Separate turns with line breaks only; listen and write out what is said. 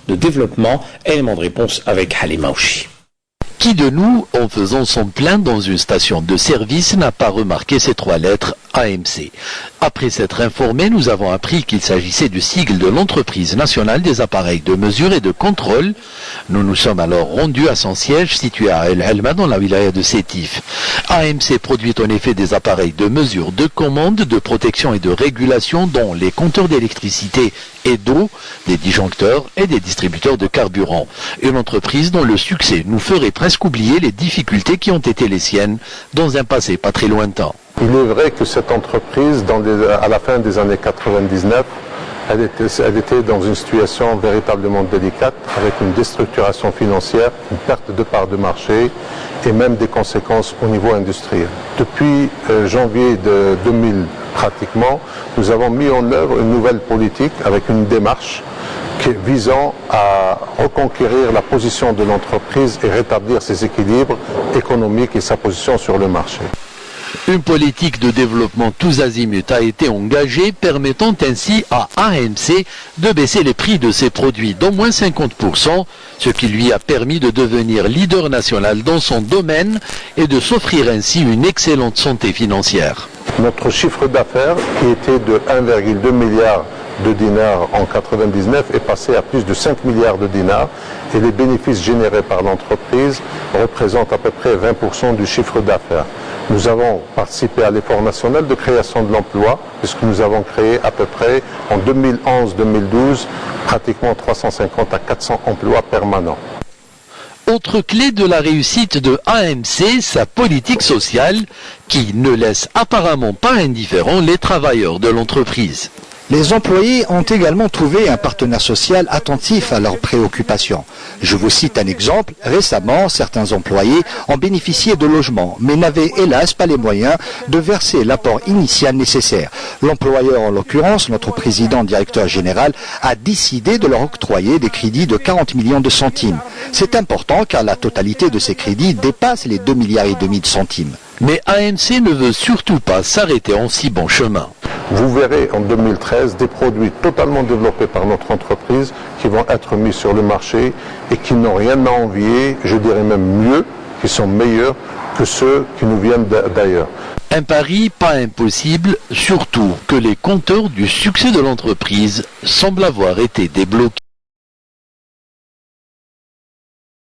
de développement. Élément de réponse avec Halima Ouchi.
Qui de nous, en faisant son plein dans une station de service, n'a pas remarqué ces 3 lettres AMC? Après s'être informé, nous avons appris qu'il s'agissait du sigle de l'entreprise nationale des appareils de mesure et de contrôle. Nous nous sommes alors rendus à son siège situé à El Helma dans la wilaya de Sétif. AMC produit en effet des appareils de mesure, de commande, de protection et de régulation dont les compteurs d'électricité et d'eau, des disjoncteurs et des distributeurs de carburant. Une entreprise dont le succès nous ferait presque oublier les difficultés qui ont été les siennes dans un passé pas très lointain.
Il est vrai que cette entreprise, à la fin des années 99, elle était dans une situation véritablement délicate, avec une déstructuration financière, une perte de part de marché et même des conséquences au niveau industriel. Depuis janvier de 2000, pratiquement, nous avons mis en œuvre une nouvelle politique avec une démarche visant à reconquérir la position de l'entreprise et rétablir ses équilibres économiques et sa position sur le marché.
Une politique de développement tous azimuts a été engagée, permettant ainsi à AMC de baisser les prix de ses produits d'au moins 50%, ce qui lui a permis de devenir leader national dans son domaine et de s'offrir ainsi une excellente santé financière.
Notre chiffre d'affaires, qui était de 1,2 milliard de dinars en 1999, est passé à plus de 5 milliards de dinars et les bénéfices générés par l'entreprise représentent à peu près 20% du chiffre d'affaires. Nous avons participé à l'effort national de création de l'emploi, puisque nous avons créé à peu près en 2011-2012 pratiquement 350 à 400 emplois permanents.
Autre clé de la réussite de AMC, sa politique sociale, qui ne laisse apparemment pas indifférents les travailleurs de l'entreprise.
Les employés ont également trouvé un partenaire social attentif à leurs préoccupations. Je vous cite un exemple. Récemment, certains employés ont bénéficié de logements, mais n'avaient hélas pas les moyens de verser l'apport initial nécessaire. L'employeur, en l'occurrence, notre président directeur général, a décidé de leur octroyer des crédits de 40 millions de centimes. C'est important car la totalité de ces crédits dépasse les 2,5 milliards de centimes.
Mais AMC ne veut surtout pas s'arrêter en si bon chemin.
Vous verrez en 2013 des produits totalement développés par notre entreprise qui vont être mis sur le marché et qui n'ont rien à envier, je dirais même mieux, qui sont meilleurs que ceux qui nous viennent d'ailleurs.
Un pari pas impossible, surtout que les compteurs du succès de l'entreprise semblent avoir été débloqués.